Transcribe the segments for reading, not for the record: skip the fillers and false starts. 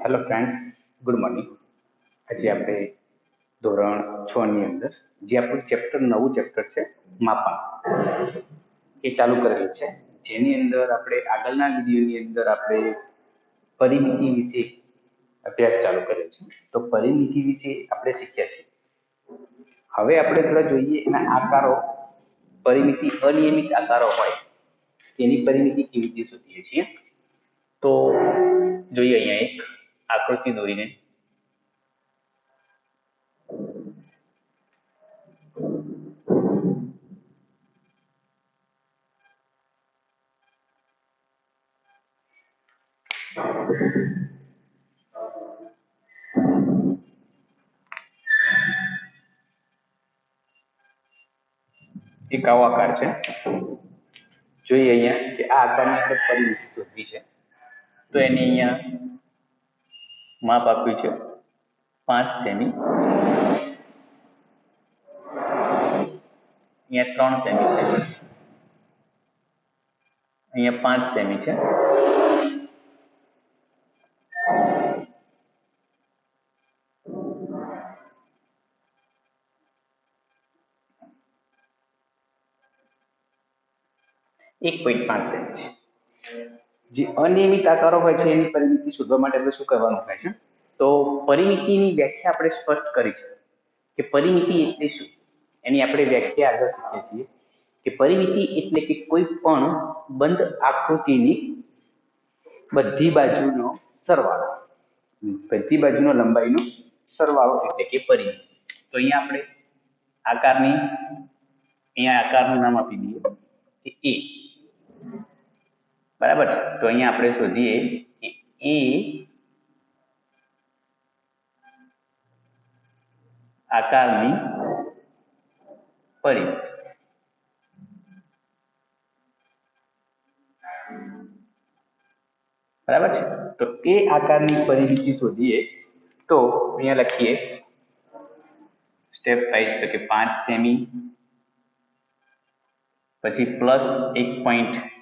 Hello friends, good morning. આજે આપણે ધોરણ 6 ની અંદર જે આપણું ચેપ્ટર નવું ચેપ્ટર છે માપન એ ચાલુ કરેલું છે, જેની અંદર આપણે આગળના વિડીયોની અંદર આપણે પરિમિતિ વિશે અભ્યાસ ચાલુ કર્યો છે. તો પરિમિતિ વિશે આપણે શીખ્યા છીએ. હવે આપણે થોડા જોઈએ એના આકારો. પરિમિતિ અનિયમિત આકારો હોય તેની પરિમિતિ કેવી રીતે શોધીએ છીએ. તો જોઈએ અહીંયા એક આકૃતિ દોરીને એક આવો આકાર છે. જોઈએ અહીંયા કે આ આકારની આપણે પરિમિતિ શોધવી છે. તો એની અહીંયા માપ આપ્યું છે 5 સેમી, અહીંયા 3 સેમી છે, અહીંયા 5 સેમી છે, એક 1.5 સેમી છે. જે અનિયમિત આકારો હોય છે એની પરિમિતિ શોધવા માટે આપણે શું કરવાનું થાય છે? તો પરિમિતિની વ્યાખ્યા આપણે સ્પષ્ટ કરી છે કે પરિમિતિ એટલે શું. એની આપણે વ્યાખ્યા આગળ શીખીએ છીએ કે પરિમિતિ એટલે કે કોઈ પણ બંધ આકૃતિની બધી બાજુનો સરવાળો, બધી બાજુનો લંબાઈનો સરવાળો એટલે કે પરિમિતિ. તો અહીંયા આપણે આકારનું નામ આપી દઈએ કે એ. બરાબર છે. તો અહીંયા આપણે શોધીએ કે એ આકારની પરિમિતિ. બરાબર છે. તો એ આકારની પરિમિતિ શોધીએ તો અહીંયા લખીએ સ્ટેપ વાઇઝ. તો કે 5 સેમી, પછી plus 1.5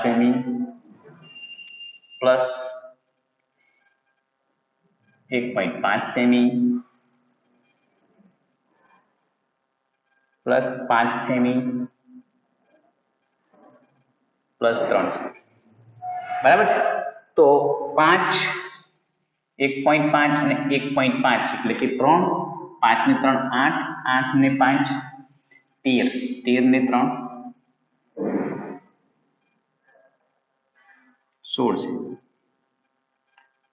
semi, plus 1.5 semi, plus 5 semi, plus 3 semi. બરાબર છે. તો 5, 1.5 અને 1.5 એટલે કે 3, 5 ને 3 8, 8 ને 5 13, 13 ને 3 16 સેમી.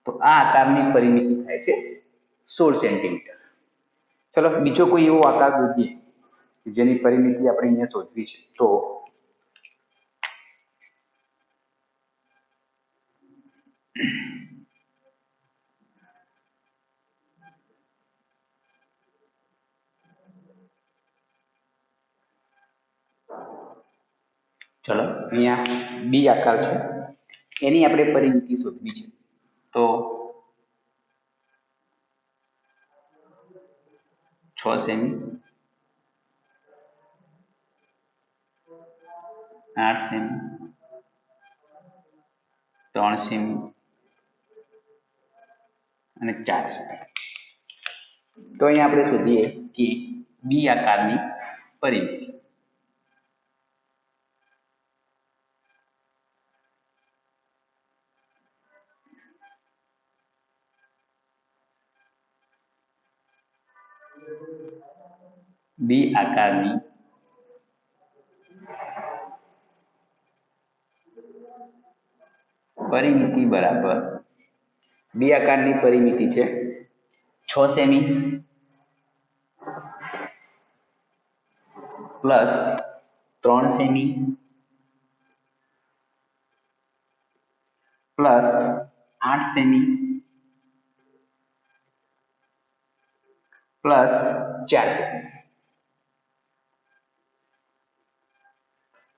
તો આ આકારની પરિમિતિ થાય છે 16 સેન્ટીમીટર. ચલો બીજો કોઈ એવો આકાર દોરીએ જેની પરિમિતિ આપણે અહીંયા શોધવી છે. તો ચલો અહીંયા બી આકાર છે, એની આપણે પરિમિતિ શોધવી છે. તો 6 સેમી, 8 સેમી, 3 સેમી અને 4 સેમી. તો અહીંયા આપણે શોધીએ કે બી આકારની પરિમિતિ. બી આકારની પરિમિતિ બરાબર, બી આકારની પરિમિતિ છે 6 સેમી પ્લસ 3 સેમી પ્લસ 8 સેમી પ્લસ 4 સેમી.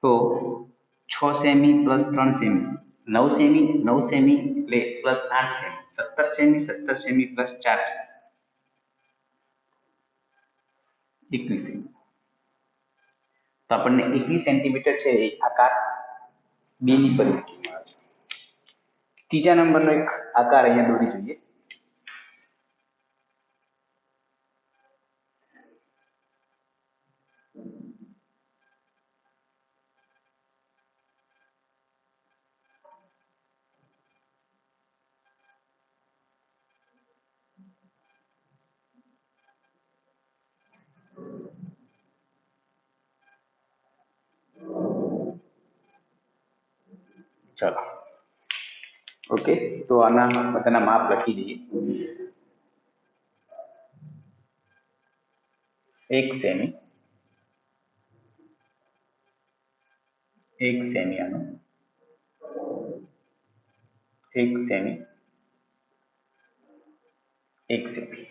તો 6 સેમી પ્લસ 3 સેમી 9 સેમી, 9 સેમી એટલે પ્લસ 8 સેમી 17 સેમી, 17 સેમી પ્લસ 4 સેમી 21 સેમી. તો આપણને 21 સેન્ટીમીટર છે એ આકાર બી ની પરિમિતિ મળે છે. ત્રીજા નંબરનો એક આકાર અહીંયા દોરી જોઈએ. ચલો, ઓકે. તો આના બધાના માપ લખી દઈએ. 1 સેમી, 1 સેમી આનું, 1 સેમી, 1 સેમી.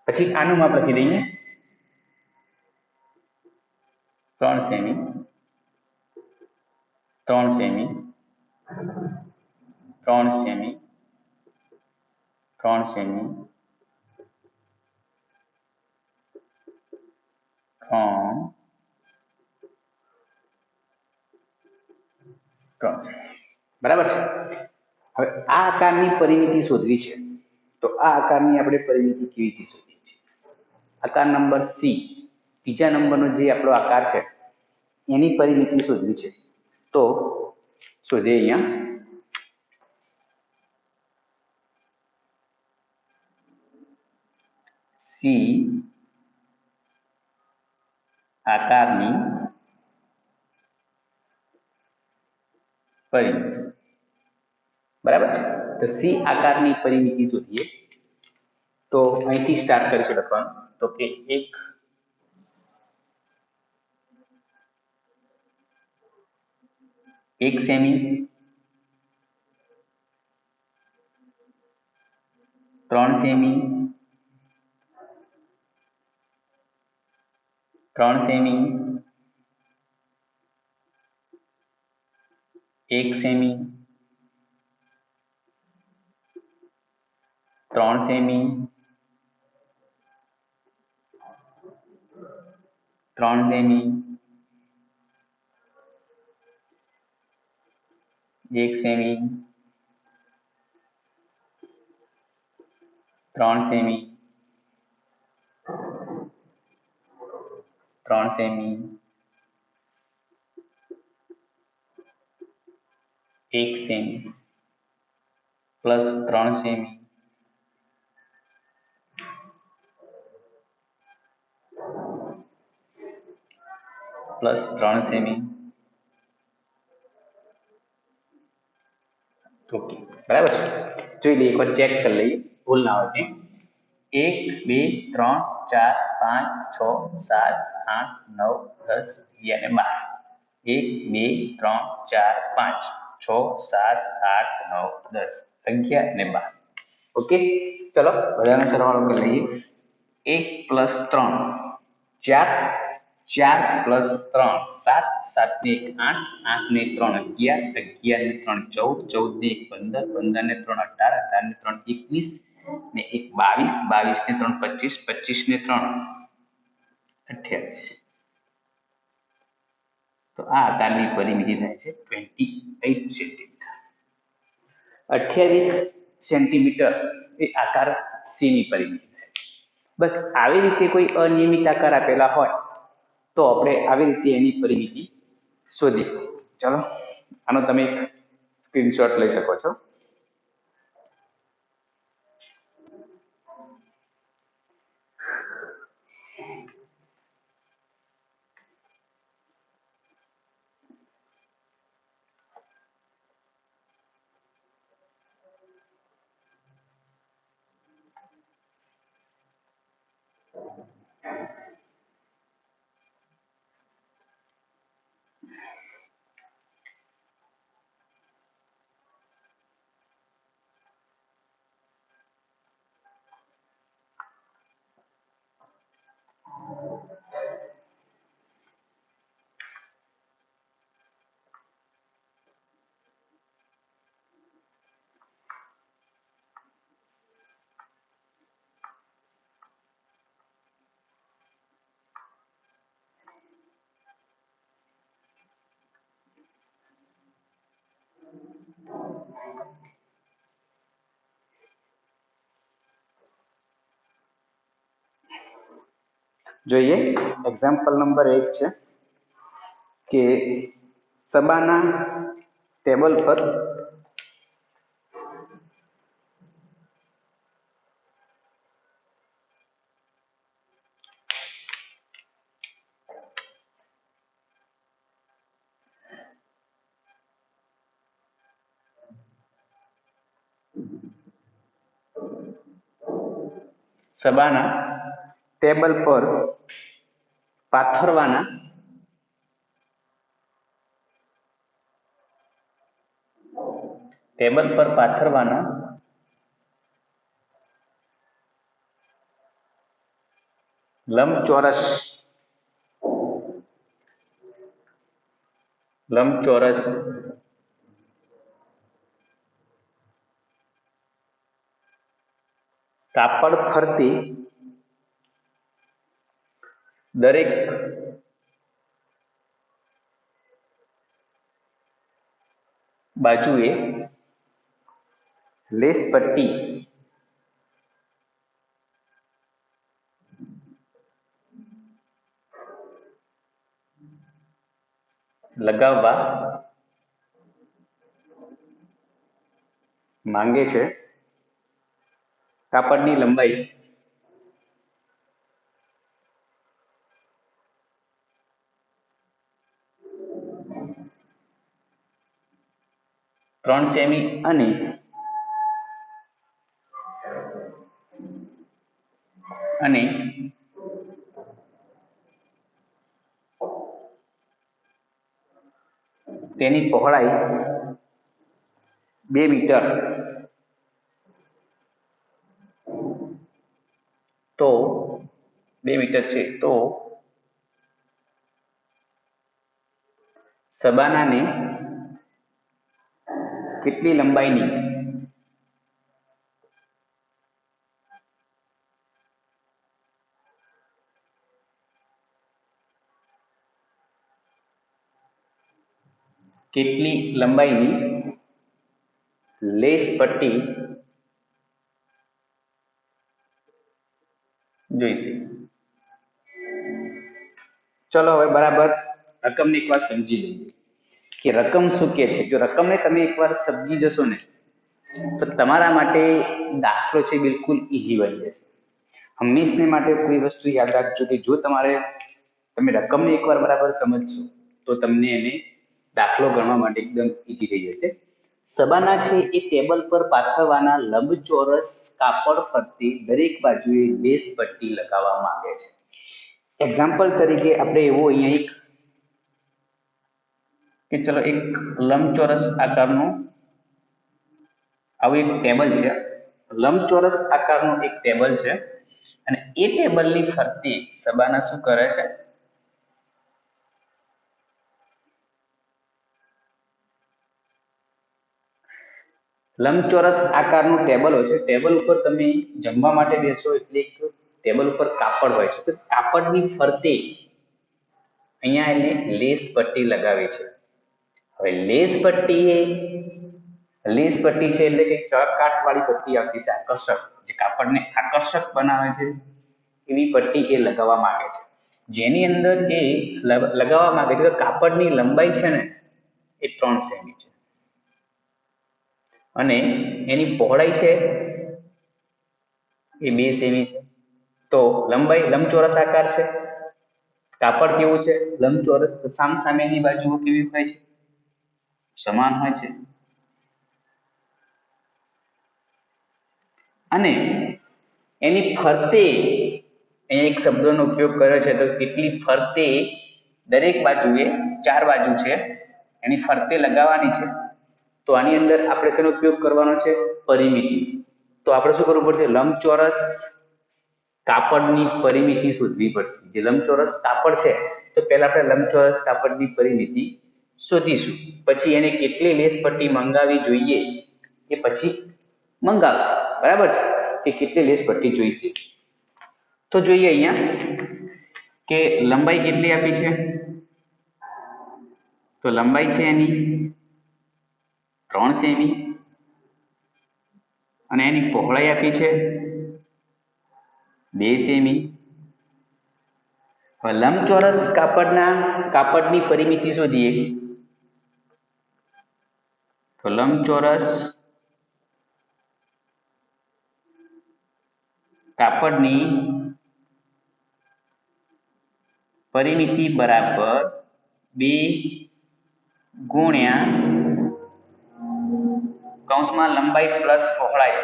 પછી આનું માપ લખી દઈએ. 3 સેમી, 3 સેમી, 3 સેમી, 3 સેમી, 3, 3 બરાબર છે. હવે આ આકારની પરિમિતિ શોધવી છે. તો આ આકારની આપણે પરિમિતિ કેવી રીતે શોધીએ છીએ? આકાર નંબર સી, ત્રીજા નંબરનો જે આપણો આકાર છે એની પરિમિતિ શોધવી છે. તો શોધીએ. અહીંયા સી આકારની પરિમિતિ, બરાબર છે. તો સી આકારની પરિમિતિ શોધીએ. તો અહીંથી સ્ટાર્ટ કરીશું લખવાનું. તો કે 1 semi, 3 semi, 3 semi, 1 semi, 3 semi, 3 semi, 1 semi, 3 semi, 3 semi, 1 semi plus 3 સેમી, પ્લસ 3 સેમી. ઓકે, બરાબર છે. જોઈ લઈએ, એકવાર ચેક કરી લઈએ, ભૂલ ના હોય ત્યાં. 1 2 3 4 5 6 7 8 9 10 11 અને 12. 1 2 3 4 5 6 7 8 9 10 11 અને 12. ઓકે, ચલો બધાનો સરવાળો કરી લઈએ. 1 પ્લસ 3 4, 4 પ્લસ 3 7, 7 ને 1 8, 8 ને 3 11, 11 ને 3 14, 14 ને 1 15, 15 ને 3 18, 18 ને 3 21 ને 1 22, 22 ને 3 25, 25 ને 3 28. તો આ આકારની પરિમિતિ થાય છે 28 સેન્ટીમીટર. 28 સેન્ટીમીટર એ આકાર સી ની પરિમિતિ થાય છે. બસ આવી રીતે કોઈ અનિયમિત આકાર આપેલા હોય તો આપણે આવી રીતે એની પરિમિતિ શોધી. ચલો, આનો તમે એક સ્ક્રીનશોટ લઈ શકો છો. જોઈએ એક્ઝામ્પલ નંબર 1 છે કે સબાના ટેબલ પર સબાના ટેબલ પર પાથરવાના લંબચોરસ કાપડ ફરતી દરેક બાજુએ લેસ પટ્ટી લગાવવા માંગે છે. કાપડની લંબાઈ 3 સેમી અને તેની પહોળાઈ 2 મીટર છે તો સબાનાને કેટલી લંબાઈની લેસ પટ્ટી જોઈશે. ચલો હવે બરાબર રકમને એકવાર સમજી લઈએ કે રકમ શું કે છે. જો રકમને તમે એકવાર સમજી જશો ને તો તમારા માટે દાખલો છે બિલકુલ ઈઝી બની જશે. હંમેશને માટે કોઈ વસ્તુ યાદ રાખજો કે જો તમે રકમને એકવાર બરાબર સમજશો તો તમને એને દાખલો ગણવા માટે એકદમ ઈઝી થઈ જશે. સબાના છે એ ટેબલ પર પાથરવાના લંબચોરસ કાપડ ફરતી દરેક બાજુએ લેસ પટ્ટી લગાવવા માંગે છે. એક્ઝામ્પલ તરીકે આપણે એવો અહીંયા એક લંબચોરસ આકારનું આવું એક ટેબલ છે. લંબચોરસ આકારનું એક ટેબલ છે અને એ ટેબલની ફરતે સબાના શું કરે છે? લંબચોરસ આકારનું ટેબલ હોય છે. ટેબલ ઉપર તમે જમવા માટે બેસો એટલે એક ટેબલ ઉપર કાપડ હોય છે તો કાપડની ફરતે અહીંયા એને લેસ પટ્ટી લગાવી છે. હવે લેસ પટ્ટી છે એટલે કે ચળકાટ વાળી પટ્ટી આવતી છે, આકર્ષક, જે કાપડને આકર્ષક બનાવે છે એવી પટ્ટી એ લગાવવા માંગે છે. જેની અંદર એ લગાવવા માંગે છે તો કાપડની લંબાઈ છે ને એ 3 સેમી છે અને એની પહોળાઈ છે એ 2 સેમી છે. તો લંબાઈ લંબચોરસ આકાર છે. કાપડ કેવું છે? લંબચોરસ. તો સામેની બાજુઓ કેવી હોય છે? સમાન હોય છે. અને એની ફરતે એક શબ્દનો ઉપયોગ કર્યો છે તો કેટલી ફરતે દરેક બાજુએ 4 બાજુ છે એની ફરતે લગાવવાની છે. તો આની અંદર આપણે શેનો ઉપયોગ કરવાનો છે? પરિમિતિ. તો આપણે શું કરવું પડશે? લંબચોરસ કાપડની પરિમિતિ શોધવી પડશે. જે લંબચોરસ કાપડ છે તો પહેલા આપણે લંબચોરસ કાપડની પરિમિતિ શોધીશું, પછી એને કેટલી લેસ પટ્ટી મંગાવી જોઈએ એ પછી મંગાવશે. બરાબર છે કે કેટલી લેસ પટ્ટી જોઈશે. તો જોઈએ અહીંયા કે લંબાઈ કેટલી આપી છે? તો લંબાઈ છે એની 3 સેમી અને એની પહોળાઈ આપી છે 2 સેમી લંબચોરસ કાપડની પરિમિતિ શોધીએ તો લંબચોરસ કાપડની પરિમિતિ બરાબર 2 ગુણ્યા કૌંસમાં લંબાઈ પ્લસ પહોળાઈ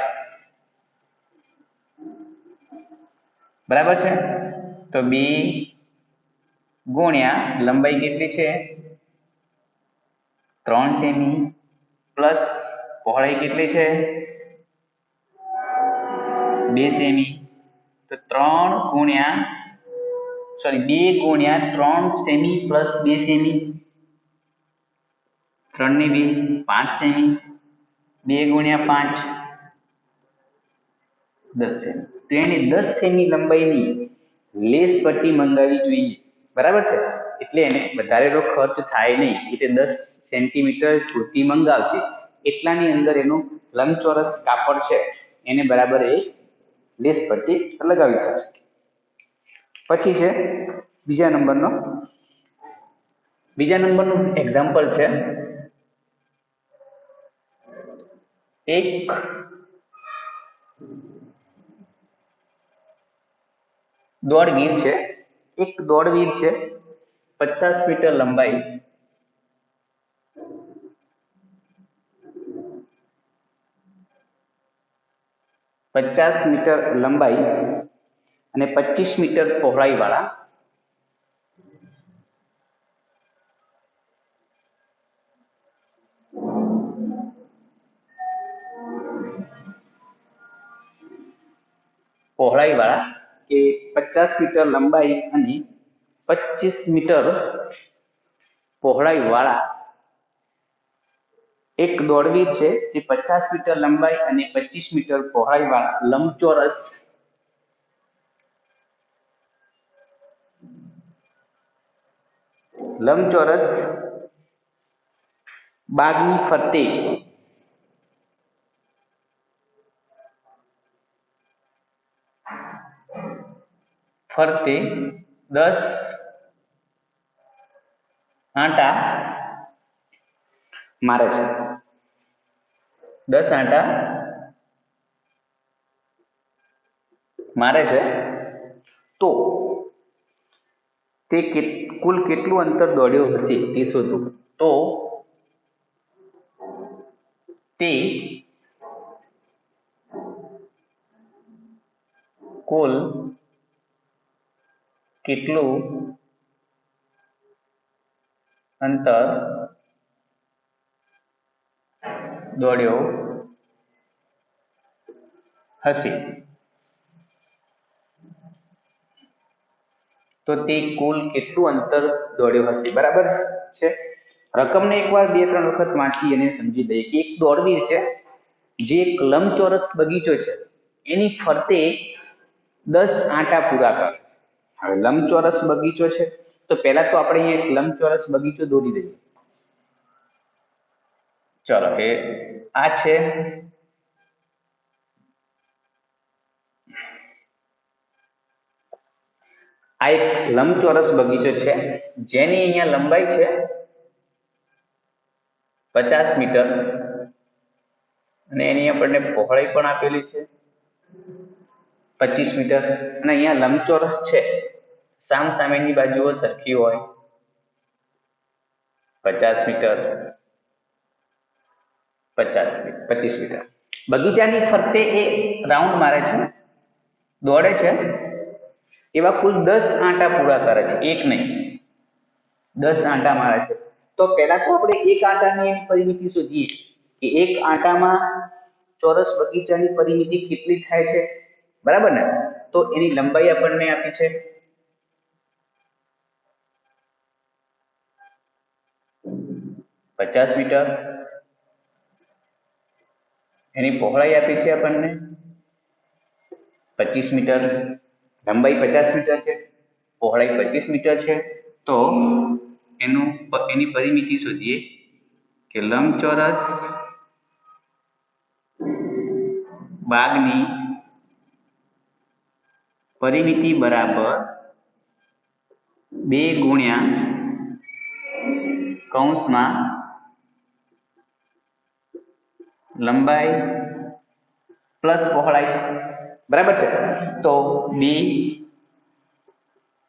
બરાબર છે। તો 2 ગુણ્યા લંબાઈ કેટલી છે 3 સેમી પ્લસ પહોળાઈ કેટલી છે 2 સેમી। તો 2 ગુણ્યા 3 સેમી પ્લસ 2 સેમી 3 ની 2 5 સેમી 2 ગુણ્યા 5 10 સેમી। તો એને 10 સેમી લંબાઈની લેસ પટ્ટી મંગાવી જોઈએ બરાબર છે। એટલે એને વધારેનો ખર્ચ થાય નહીં એટલે 10 સેન્ટીમીટર પૂરતી મંગાવશે એટલાની અંદર એનું લંબચોરસ કાપડ છે એને બરાબર એ લેસ પટ્ટી લગાવી શકશે। પછી છે બીજા નંબરનું એક્ઝામ્પલ છે એક દોડવીર છે 50 મીટર લંબાઈ 50 મીટર લંબાઈ અને 25 મીટર પહોળાઈ વાળા કે 50 મીટર લંબાઈ અને 25 મીટર પહોળાઈ વાળા એક દોડવીર છે જે 50 મીટર લંબાઈ અને 25 મીટર પહોળાઈ વાળા લંબચોરસ બાગની ફરતે 10 આંટા મારે છે 10 આંટા મારે છે તો તે કુલ કેટલું અંતર દોડ્યો હશે તે શોધો। તો તે કુલ કેટલું અંતર દોડ્યો હશે તો તે કુલ કેટલું અંતર દોડ્યો હશે બરાબર છે। રકમને એકવાર 2-3 વખત વાંચી અને સમજી લઈએ કે એક દોડવીર છે જે એક લંબચોરસ બગીચો છે એની ફરતે 10 આંટા પૂરા કરે છે। હવે લંબચોરસ બગીચો છે તો પહેલા તો આપણે અહીંયા એક લંબચોરસ બગીચો દોરી દઈએ। ચલો એ આ છે આ એક લંબચોરસ બગીચો છે જેની અહીંયા લંબાઈ છે 50 મીટર અને એની આપણને પહોળાઈ પણ આપેલી છે 25 મીટર અને અહીંયા લંબચોરસ છે સામેની બાજુઓ સરખી હોય 50 મીટર 25 મીટર બગીચાની ફરતે એ રાઉન્ડ મારે છે દોડે છે એવા કુલ 10 આંટા પૂરા કરે છે એક નહીં 10 આંટા મારે છે। તો પહેલા તો આપણે એક આંટાની પરિમિતિ શોધીએ કે એક આંટામાં ચોરસ બગીચાની પરિમિતિ કેટલી થાય છે બરાબર ને। તો એની લંબાઈ આપણને આપી છે 50 મીટર એની પહોળાઈ આપી છે આપણને 25 મીટર લંબાઈ 50 મીટર છે પહોળાઈ 25 મીટર છે। તો એની પરિમિતિ શોધીએ કે લંબચોરસ બાગની પરિમિતિ બરાબર 2 ગુણ્યા કૌંસમાં લંબાઈ પ્લસ પહોળાઈ, બરાબર છે? તો 2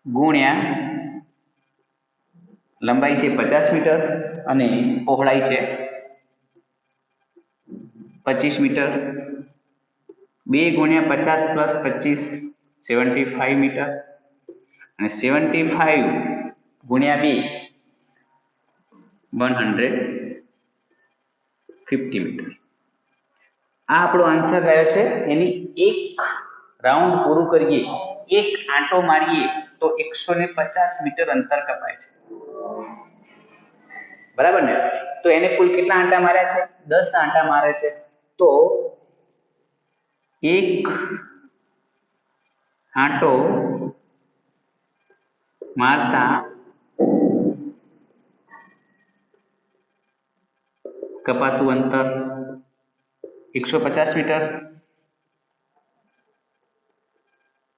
ગુણ્યા લંબાઈ છે 50 મીટર અને પહોળાઈ છે 25 મીટર. 2 ગુણ્યા 50 પ્લસ 25 75 મીટર અને 75 ગુણ્યા 2 150 મીટર. આ આપણો આન્સર રહ્યો છે. એની એક રાઉન્ડ પૂરું કરીએ, એક આંટો મારીએ તો 150 મીટર અંતર કપાય છે, બરાબર ને? તો એને કુલ કેટલા આંટા માર્યા છે? 10 આંટા મારે છે. તો એક આંટો મારતા કપાતું અંતર 150 મીટર.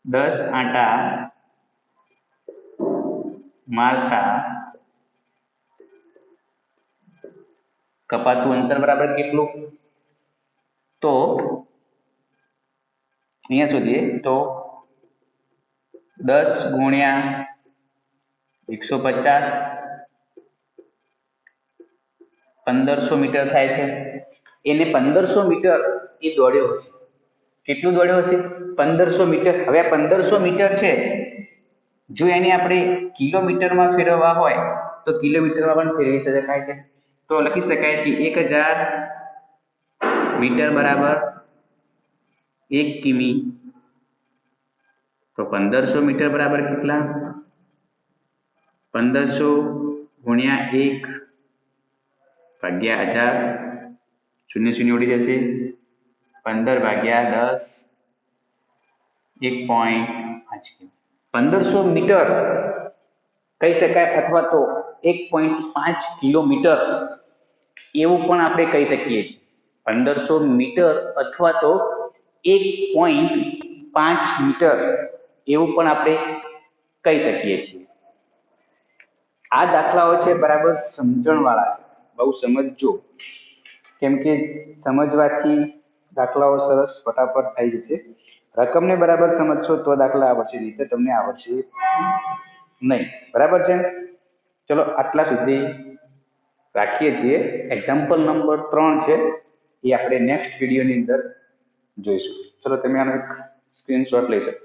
10 આંટા મારતા કપાતું અંતર બરાબર કેટલું? તો અહીંયા શોધીએ તો 10 ગુણ્યા 150 1500 મીટર થાય છે. એને 1500 મીટર એ દોડ્યો હશે. કેટલું દોડ્યો હશે? 1500 મીટર. હવે આ 1500 મીટર છે, જો એને આપણે કિલોમીટરમાં ફેરવવા હોય તો કિલોમીટરમાં પણ ફેરવી શકાય છે. તો લખી શકાય કે 1000 મીટર બરાબર 1 કિમી. તો 1500 મીટર બરાબર કેટલા? 1500 ગુણ્યા 1 ભાગ્યા 1000, શૂન્ય શૂન્ય ઉડી જશે. 15 ભાગ્યા 10 1.5 1500 મીટર કહી શકાય, અથવા તો 1.5 કિલોમીટર એવું પણ આપણે કહી શકીએ છીએ. 1500 મીટર અથવા તો 1.5 મીટર એવું પણ આપણે કહી શકીએ છીએ. આ દાખલાઓ છે બરાબર સમજણવાળા છે, બહુ સમજજો, કેમ કે સમજવાથી દાખલાઓ સરસ ફટાફટ થઈ જશે. રકમને બરાબર સમજશો તો દાખલા આવડશે, નહીં તો તમને આવડશે નહીં, બરાબર છે? ચલો આટલા સુધી રાખીએ છીએ. એક્ઝામ્પલ નંબર 3 છે, એ આપણે નેક્સ્ટ વિડીયોની અંદર જોઈશું. ચલો તમે આનો એક સ્ક્રીનશોટ લઈ શકો.